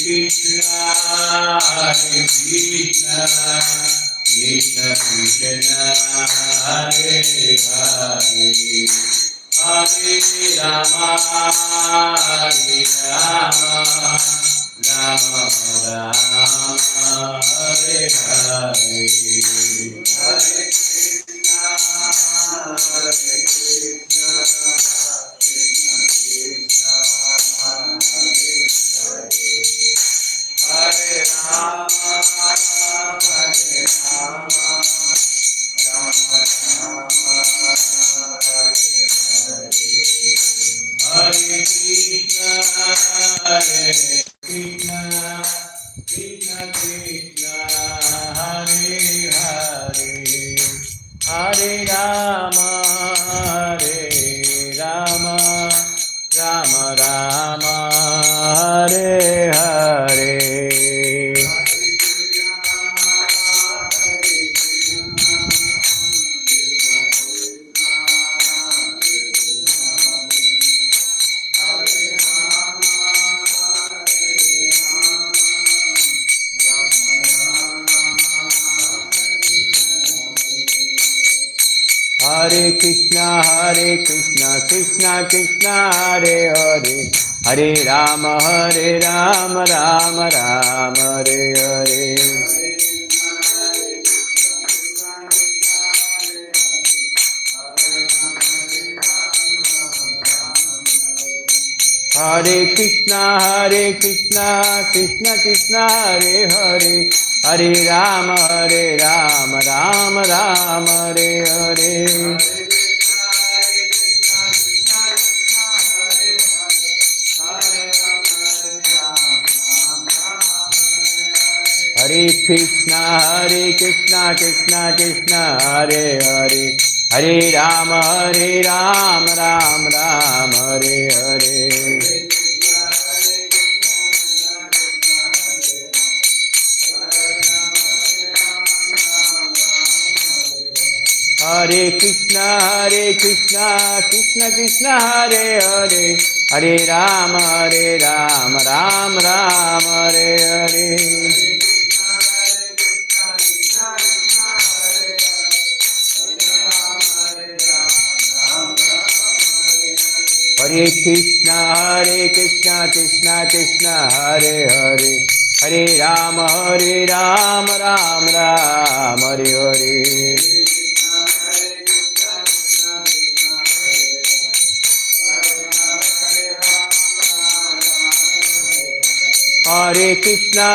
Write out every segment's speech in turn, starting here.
Krishna, Hare Krishna, Krishna Krishna, Hare Hare, Hare Rama, Hare Rama, Rama Rama, Hare Hare, Hare Krishna, Hare Krishna, Krishna Krishna, Hare Rama, Hare Rama, Rama Rama, Hare Krishna, Hare Krishna, Krishna Krishna, Hare Hare, Hare Rama, Hare Rama, Rama Rama, Hare Hare. Hare Krishna, Krishna Krishna, Hare Hare, Hare Rama, Rama Rama, Hare Hare. Hare Krishna, Krishna Krishna, Hare Hare, Hare Rama, Rama Rama, Hare Hare. Hare Krishna, Krishna Krishna, Hare Hare, Hare Rama, Rama Rama, Hare Hare. Hare Krishna, Krishna Krishna, Hare Hare, Hare Rama, Rama Rama, Hare Hare. Hare Krishna, Krishna Krishna, Hare Hare, Hare Rama, Rama Rama, Hare Hare. Hare Krishna,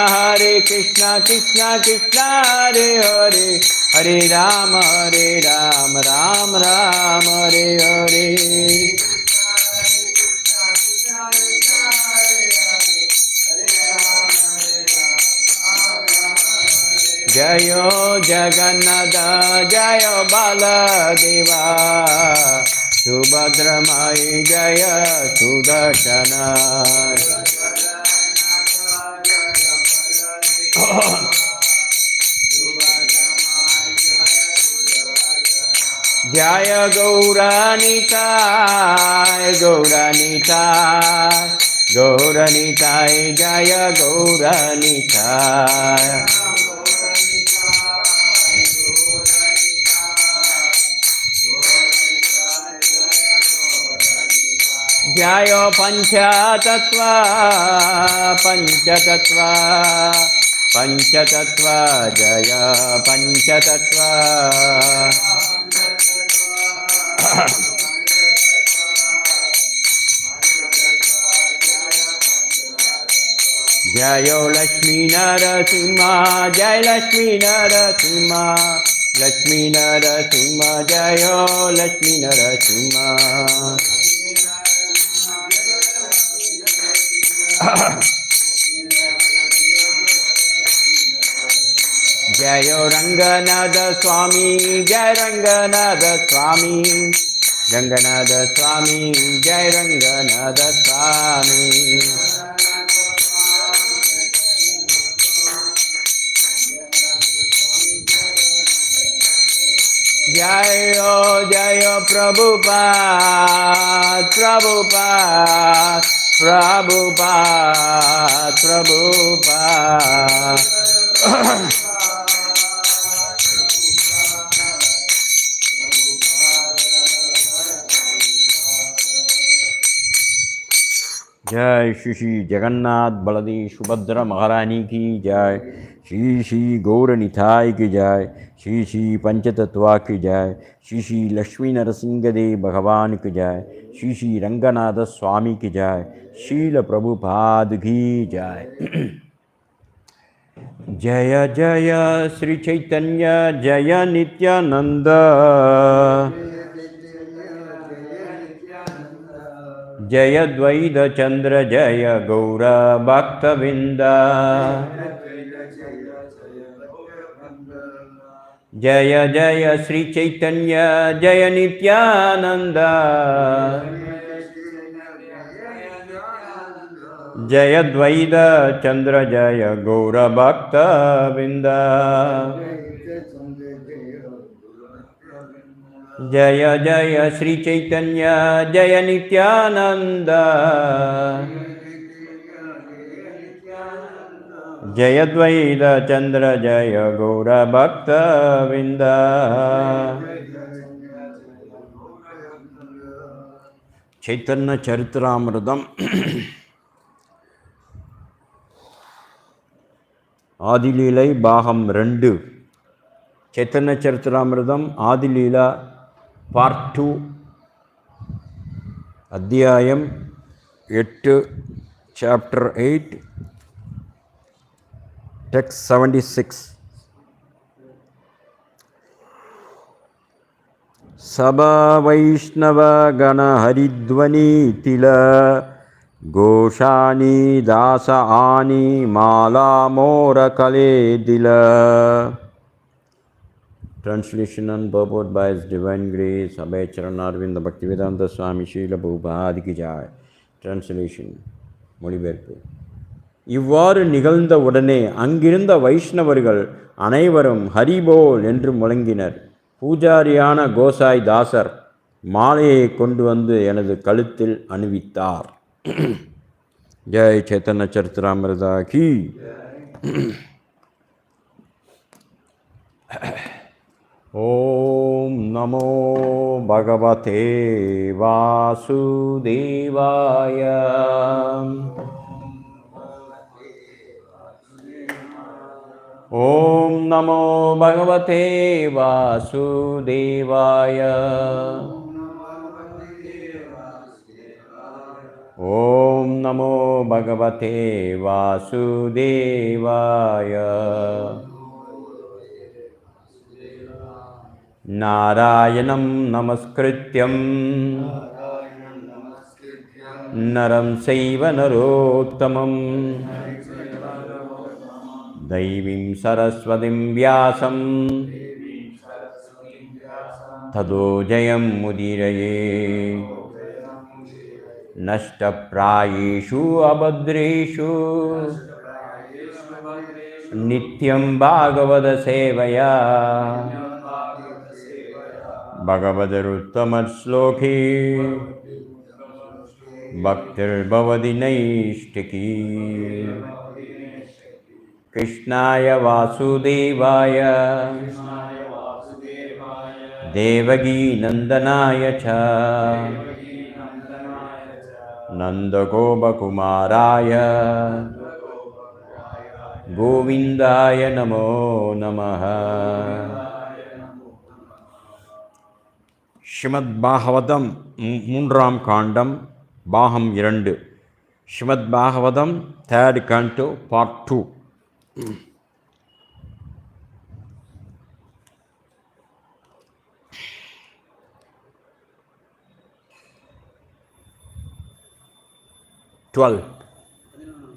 Krishna Krishna, Hare Hare, Hare Rama, Rama Rama, Hare Hare. Jayo Jagannath, Jayo Baladeva, Subhadramai, Jaya Sudarshana. Jaya Gauranitai, Gauranitai, Jaya Gauranitai. Jaya Panchatattva, Jaya Panchatattva. Jayo Lakshmi Narasimha, Jai Lakshmi Narasimha, Lakshmi Narasimha, Jayo Lakshmi Narasimha. Jayo Ranganatha Swami, Jai Ranganatha Swami, Ranganatha Swami, Jai Ranganatha Swami. Jayo Prabhupada, Prabhupada, Prabhupada. Jai Shri Shri Jagannath Baladi Subhadra Maharani ki Jai, Shri Shri Gaura Nithai ki Jai, Shri Shri Panchatattva ki Jai, Shri Shri Lakshmi Narasimhadev Bhagavan ki Jai, Shri Shri Ranganatha Swami ki Jai, Srila Prabhupada ki Jai. Jaya Jaya Sri Chaitanya Jaya Nityananda Jaya Dvaita Chandra Jaya Gaura Bhakta Vinda Jaya Jaya Sri Chaitanya Jaya Nityananda Jaya Dvaita Chandra Jaya Gaura Bhakta Vinda Jaya Jaya Sri Chaitanya Jaya Nityananda Jaya Dvaita Chandra Jaya Gaura Bhakta Vinda Chaitanya Charitamrita Adililai Baham 2 Chaitanya Charitamrita Adilila Part 2 Adhyayam 8 Chapter 8 Text 76 Sabha Vaishnava Gana Haridvani Tila Goshani Dasa Ani Mala Mora Kale Dila. Translation and purport by His Divine Grace Abhay Charanarvinda Bhaktivedanta Swami Srila Prabhupada ki Jai. Translation மொழிபெயர்ப்பு இவ்வாறு நிகழ்ந்த உடனே அங்கிருந்த வைஷ்ணவர்கள் அனைவரும் ஹரிபோல் என்று முழங்கினர். பூஜாரியான கோசாய் தாசர் மாலையை கொண்டு வந்து எனது கழுத்தில் அணிவித்தார். ஜெய் சைத்தன்ய சரித்திராமிர்தா கி. ஓம் நமோ பகவதே வாசுதேவாய. ஓம் நமோ பகவதே வாசுதேவாய. ஓம் நமோ பகவதே வாசுதேவாய. நாராயணம் நமஸ்கிருத்யம் நரம் சைவ நரோத்தமம் தைவீம் சரஸ்வதிம் வியாசம் ததோ ஜெயம் முதிரயே. நஷ்டப்ராயேஷு அபத்ரேஷு நித்யம் பாகவத சேவையா பகவதருத்தமஸ்லோகே பக்திர்பவதி நைஷ்டிகி. கிருஷ்ணாய வாசுதேவாய தேவகி நந்தனாய ச நந்தகோபகுமாராய கோவிந்தாய நமோ நமः. ஸ்ரீமத்பாகவதம் 3ஆம் காண்டம் பாகம் 2. ஸ்ரீமத்பாகவதம் 3rd canto part 2.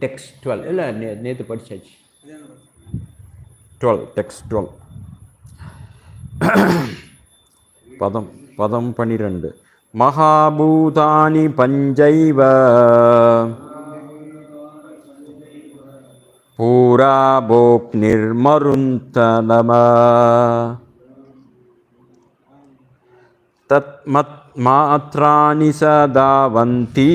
Text 12 இல்லை நேற்று படிச்சாச்சு. 12 text 12 பதம் 12. மகாபூதானி பஞ்சைவ பூரா போக் நிர்மருந்தனம தத் மத் மாத்ராணி சதாவந்தி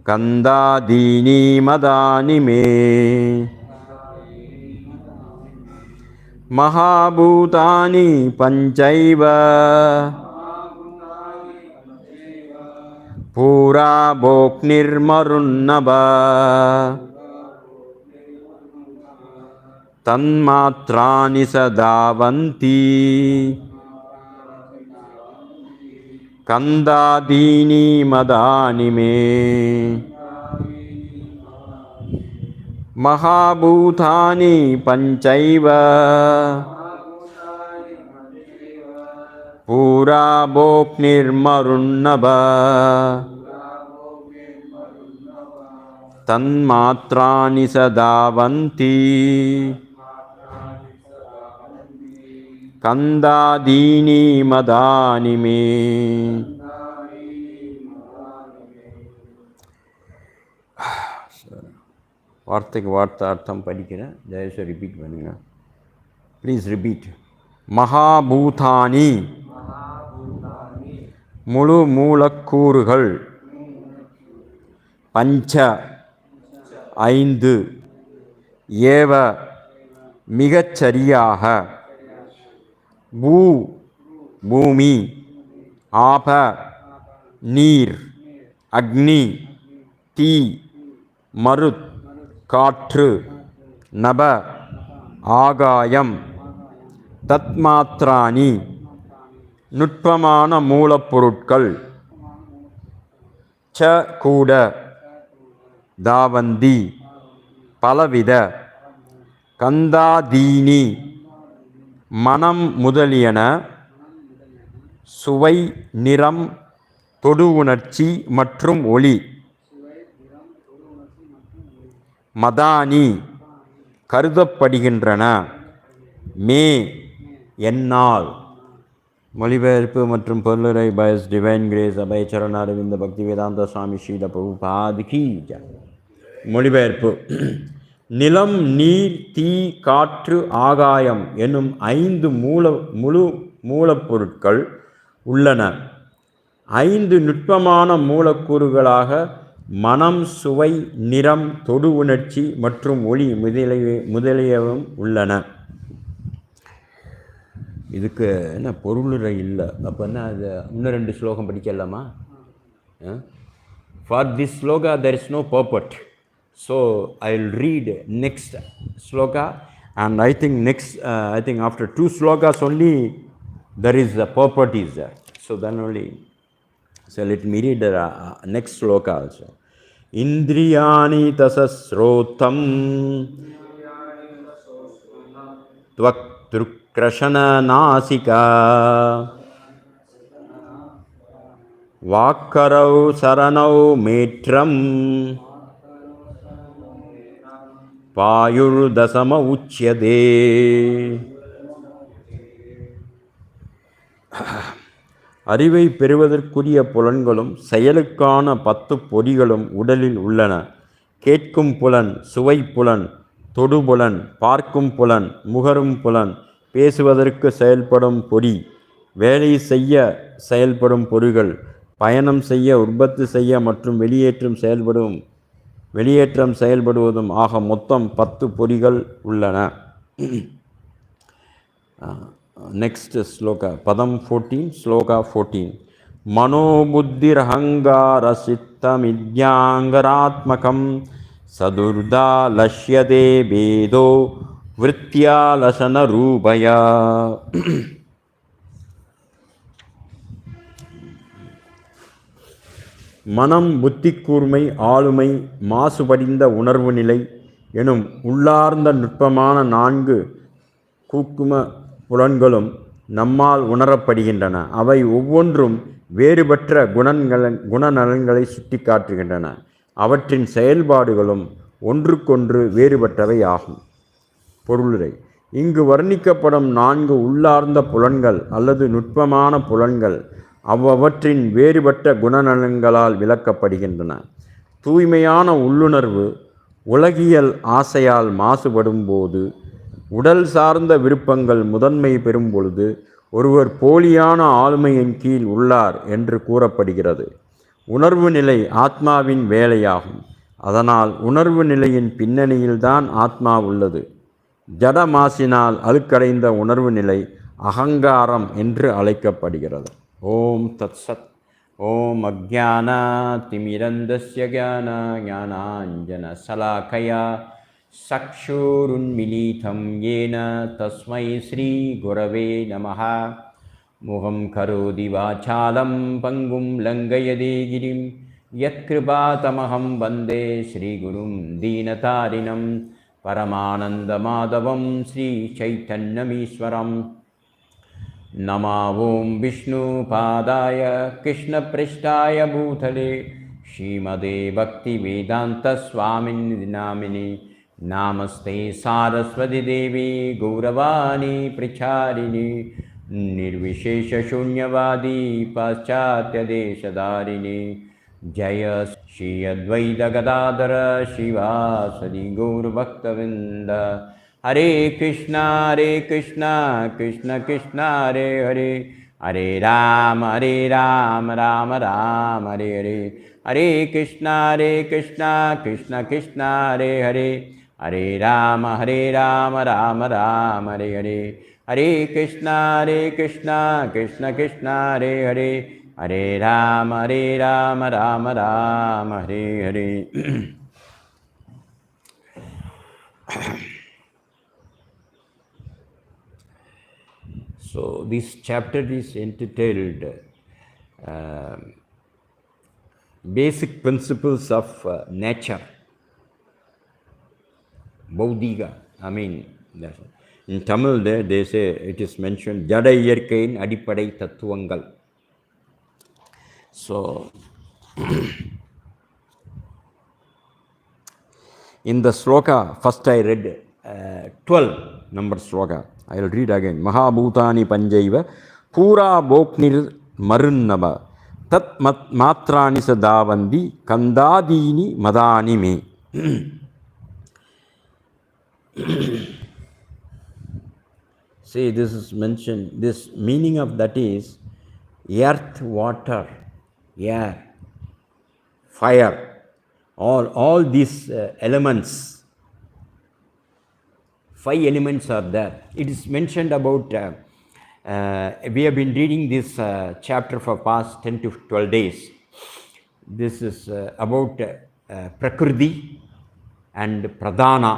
கந்தாதீனி மதானி மே மகாபூதானி பஞ்சைவ பூரா போக்னிர்மருன்னப தன்மாத்ராணி சதாவந்தி கந்தாதீனி மதானி மே மகாபூதானி பஞ்சைவ பூரா போக்னிர்மருன்னப தன்மாத்ராணி சதாவந்தி கந்தாதீனி மதானி மே. வார்த்தைக்கு வார்த்தை அர்த்தம் படிக்கிறேன், தயவுசெய்து ரிப்பீட் பண்ணுங்க. Please repeat. மகாபூதானி முழு மூலக்கூறுகள், பஞ்ச ஐந்து, ஏவ மிகச்சரியாக, பூ பூமி, ஆப நீர், அக்னி தீ, மருத் காற்று, நப ஆகாயம், தத்மாத்ராணி நுட்பமான மூலப்பொருட்கள், ச கூட, தாவந்தி பலவித, கந்தாதீனி மனம் முதலியன, சுவை நிறம் தொடு உணர்ச்சி மற்றும் ஒளி, மதானி கருதப்படுகின்றன, மே என்னால். மொழிபெயர்ப்பு மற்றும் பொருளுரை by divine grace Abhaycharana Aravinda Bhaktivedanta Swami Srila Prabhupad கி ஜெய். மொழிபெயர்ப்பு. நிலம், நீர், தீ, காற்று, ஆகாயம் என்னும் ஐந்து முழு மூலப்பொருட்கள் உள்ளன. ஐந்து நுட்பமான மூலக்கூறுகளாக மனம், சுவை, நிறம், தொடு உணர்ச்சி மற்றும் ஒளி முதலியவும் உள்ளன. இதுக்கு என்ன பொருளுரை இல்லை, அப்போ என்ன அது இன்னும் 2 ஸ்லோகம் படிக்கலாமா? For this shloka there is no purport. So I will read next sloka, and I think after 2 slokas only there is a purport is there. So then only, so let me read the next sloka also. Indriyani tasasrotam tvak drukrashana nasika vakkarau saranau metram பாயுர் தசம உச்சியதே. அறிவை பெறுவதற்குரிய புலன்களும் செயலுக்கான 10 பொறிகளும் உடலில் உள்ளன. கேட்கும் புலன், சுவை புலன், தொடுபுலன், பார்க்கும் புலன், முகரும் புலன், பேசுவதற்கு செயல்படும் பொறி, வேலை செய்ய செயல்படும் பொறிகள், பயணம் செய்ய, உற்பத்தி செய்ய மற்றும் வெளியேற்றம் செயல்படுவதும் ஆக மொத்தம் 10 பொறிகள் உள்ளன. நெக்ஸ்ட் ஸ்லோகா, பதம் 14, ஸ்லோகா 14. மனோபுத்திரஹங்கார சித்தமித்யாங்கராத்மகம் சதுர்தா லஷ்யதே பேதோ விருத்தியா லசன ரூபயா. மனம், புத்தி கூர்மை, ஆளுமை, மாசுபடிந்த உணர்வு நிலை எனும் உள்ளார்ந்த நுட்பமான 4 கூக்கும புலன்களும் நம்மால் உணரப்படுகின்றன. அவை ஒவ்வொன்றும் வேறுபட்ட குணநலன்களை சுட்டி காட்டுகின்றன. அவற்றின் செயல்பாடுகளும் ஒன்றுக்கொன்று வேறுபட்டவை ஆகும். பொருளுரை. இங்கு வர்ணிக்கப்படும் 4 உள்ளார்ந்த புலன்கள் அல்லது நுட்பமான புலன்கள் அவ்வவற்றின் வேறுபட்ட குணநலன்களால் விளக்கப்படுகின்றன. தூய்மையான உள்ளுணர்வு உலகியல் ஆசையால் மாசுபடும் போது, உடல் சார்ந்த விருப்பங்கள் முதன்மை பெறும் பொழுது ஒருவர் போலியான ஆளுமையின் கீழ் உள்ளார் என்று கூறப்படுகிறது. உணர்வு நிலை ஆத்மாவின் வேலையாகும். அதனால் உணர்வு நிலையின் பின்னணியில்தான் ஆத்மா உள்ளது. ஜட மாசினால் அழுக்கடைந்த உணர்வு நிலை அகங்காரம் என்று அழைக்கப்படுகிறது. ஓம் தத் சத். ஓம் அஜ்ஞான திமிரந்தஸ்ய ஞான ஞானாஞ்சன சலாகயா சக்ஷுருன்மிலிதம் ஏன தஸ்மை ஸ்ரீ குரவே நமஹ. முகம் கரோதி வாசாலம் பங்கும் லங்கயதே கிரிம் யத்கிருபாதமஹம் வந்தே ஸ்ரீகுரும் தீனதாரிணம் பரமானந்தமாதவம் ஸ்ரீ சைத்தன்யமீஸ்வரம். நமா ஓம் விஷ்ணுபாதாய கிருஷ்ணப்ருஷ்டாய பூதலே ஸ்ரீமதே பக்திவேதாந்த ஸ்வாமிநிதி நாமினே நாமஸ்தே சாரஸ்வதி தேவி கௌரவாணி பிரச்சாரிணி निर्विशेषशून्यवादी पाश्चात्यदेशधारिणे जय श्री अद्वैत गदाधर श्रीवासदि गौरभक्तवृन्द. हरे कृष्णा कृष्ण कृष्ण हरे हरे, हरे राम राम राम हरे हरे. हरे कृष्णा कृष्ण कृष्ण हरे हरे, हरे राम राम राम हरे हरे. हरे कृष्णा कृष्ण कृष्ण हरे हरे, हरे Ram Ram Ram Hare Hare. So this chapter is entitled Basic Principles of Nature. Baudiga, I mean, in Tamil they say it is mentioned ஜட இயற்கையின் அடிப்படை தத்துவங்கள். So in the sloka first I read 12 number sloka. I will read again. Mahabhutani panjaiva pura boknir marunnava tat matrani sadavandi kandadini madani me. See, this is mentioned, this meaning of that is earth, water, air, fire, all these elements, 5 elements are there. It is mentioned about, we have been reading this chapter for past 10 to 12 days. This is about Prakriti and Pradhana,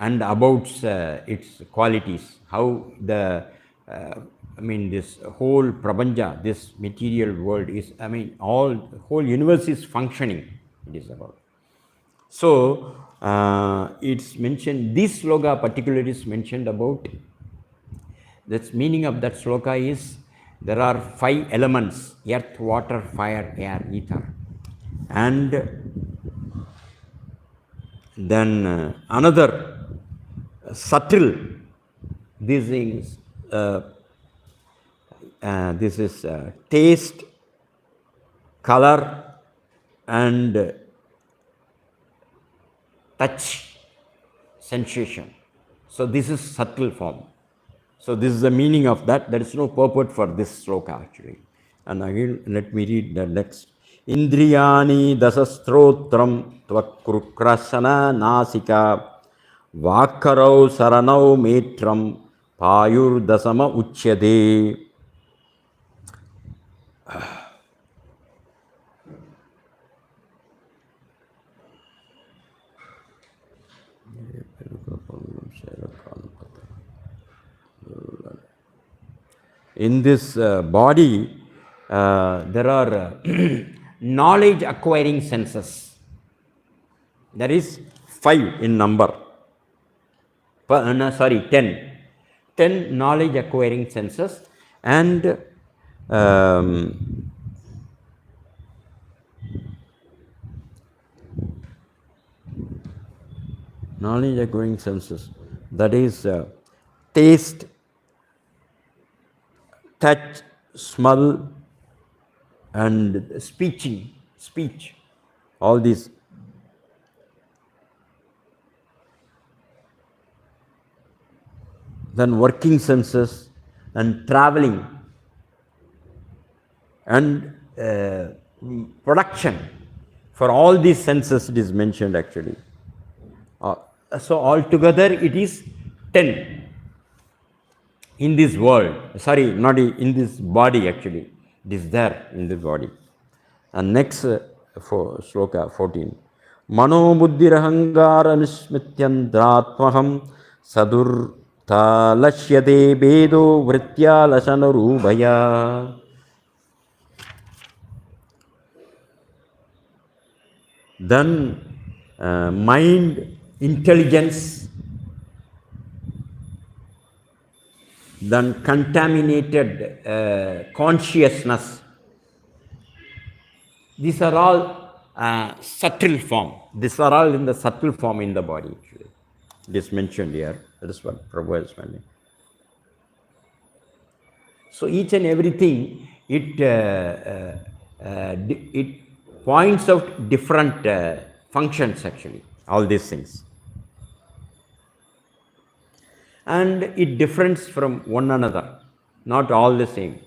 and about its qualities, how the this whole prabanja, this material world is, whole universe is functioning, it is about. So it's mentioned, this sloka particularly is mentioned about, that's meaning of that sloka is there are 5 elements: earth, water, fire, air, ether. And then another subtle, these things, this is taste, color and touch, sensation. So this is subtle form. So this is the meaning of that. There is no purport for this sloka actually. And again let me read the next. Indriyani dasasthrotram tvakrukrasana nasika Vakarau saranau metram payur dasama uchyade. In this body there are knowledge acquiring senses. There is 5 in number. 10 knowledge acquiring senses. And knowledge acquiring senses, that is taste, touch, smell and speech, all these. Then working senses and traveling and production for all these senses it is mentioned actually. So altogether it is 10 in this world, sorry, not in this body actually, it is there in this body. And next for sloka 14. Mano buddhirahangara nismityandraatmaham sadur talashyade bedo vritya lasanarubhaya. Then mind, intelligence, then contaminated consciousness. These are all subtle form. These are all in the subtle form in the body. Actually, it is mentioned here. That is what Prabhupada is mentioning. So each and everything it points out different functions actually. All these things, and it differs from one another. Not all the same.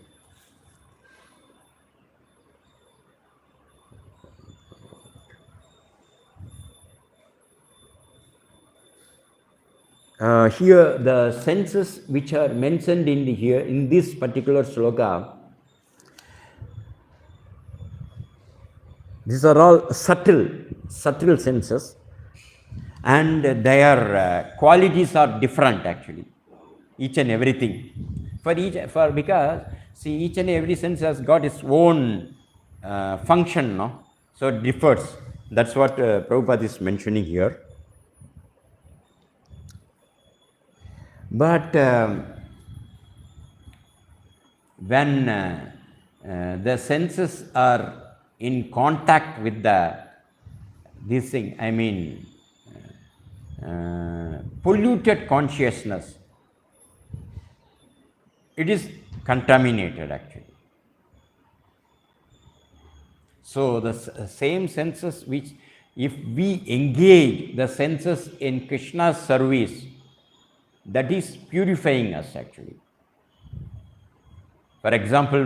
Here the senses which are mentioned in this particular sloka, these are all subtle senses, and their qualities are different actually, each and everything. Because see, each and every sense has got its own function, no? So it differs. That's what Prabhupada is mentioning here. But when the senses are in contact with this thing, I mean polluted consciousness, it is contaminated actually. So the same senses which, if we engage the senses in Krishna's service, that is purifying us actually. For example,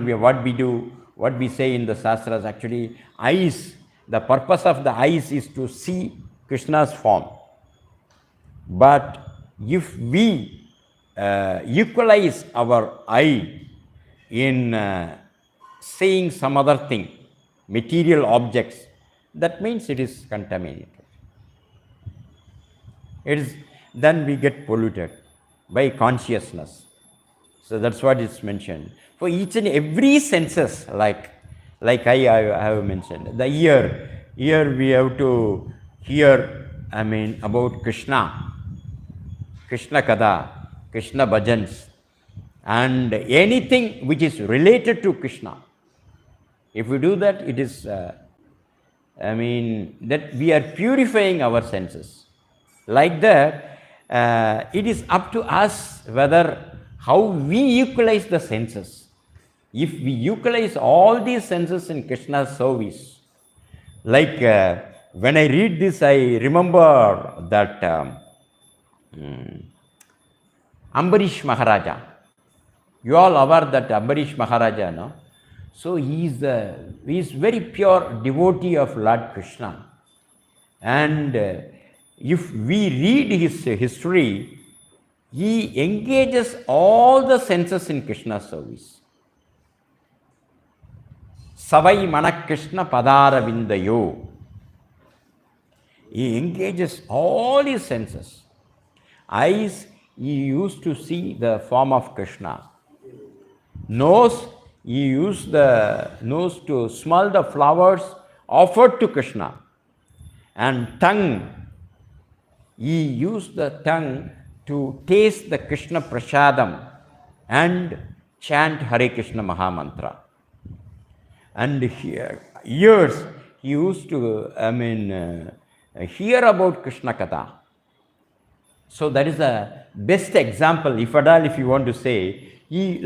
what we say in the Shastras actually, eyes, the purpose of the eyes is to see Krishna's form. But if we equalize our eye in seeing some other thing, material objects, that means it is contaminated. Then we get polluted by consciousness. So that's what is mentioned. For each and every senses, like I have mentioned, the ear we have to hear, I mean, about Krishna Kada, Krishna bhajans, and anything which is related to Krishna. If we do that, it is, that we are purifying our senses. Like that, it is up to us whether how we equalize the senses. If we equalize all these senses in Krishna's service, like when I read this, I remember that Ambarish Maharaja. You all aware that Ambarish Maharaja, no? So he is very pure devotee of Lord Krishna, and if we read his history, he engages all the senses in Krishna's service. Savai Manak Krishna Padara Vindayo. He engages all his senses. Eyes, he used to see the form of Krishna. Nose, he used the nose to smell the flowers offered to Krishna. And tongue, he used the tongue to taste the Krishna Prasadam and chant Hare Krishna Mahamantra. And ears, he used to, hear about Krishna Katha. So that is the best example, if at all, if you want to say. He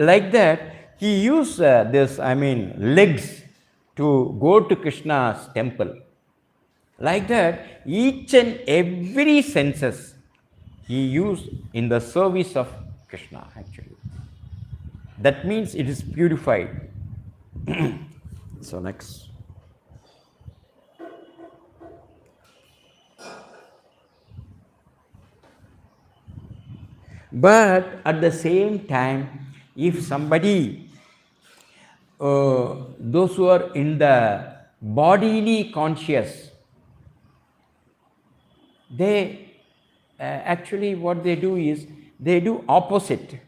used legs to go to Krishna's temple. Like that, each and every senses he used in the service of Krishna actually. That means it is purified. So next. But at the same time, if somebody, those who are in the bodily conscious, they actually what they do is they do opposite.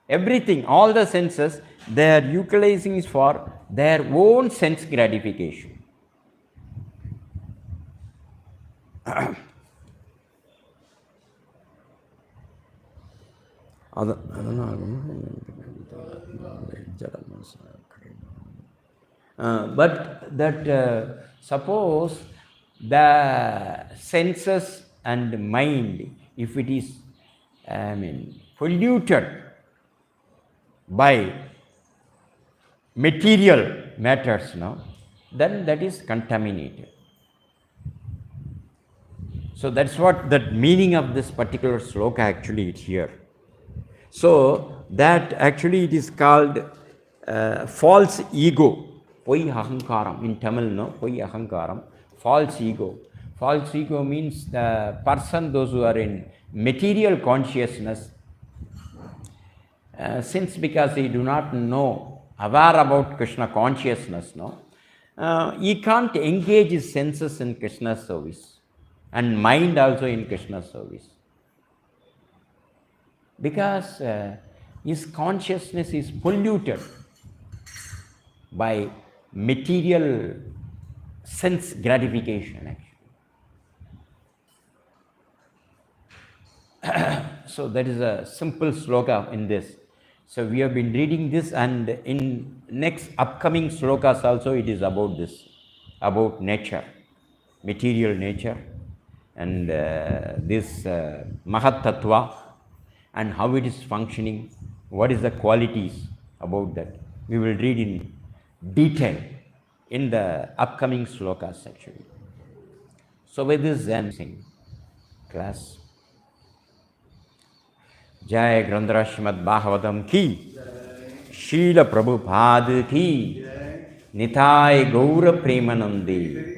Everything, all the senses, they are utilizing for their own sense gratification. But that suppose the senses and mind, if it is polluted by material matters, no, then that is contaminated. So that's what the meaning of this particular sloka actually is here. So that actually it is called false ego, poi ahankaram in Tamil, no, poi ahankaram, false ego. False ego means the person, those who are in material consciousness, since because he do not know, aware about Krishna consciousness, no, he can't engage his senses in Krishna's service and mind also in Krishna's service. Because his consciousness is polluted by material sense gratification actually. So that is a simple sloka in this. So we have been reading this, and in next upcoming slokas also it is about this, about nature, material nature, and this Mahat Tattva, and how it is functioning, what is the qualities about that. We will read in detail in the upcoming slokas actually. So with this I am saying, class, Jai Grandhara SrimadBhagavatam ki, Srila Prabhupada ki, Nitai Gaura Premanande.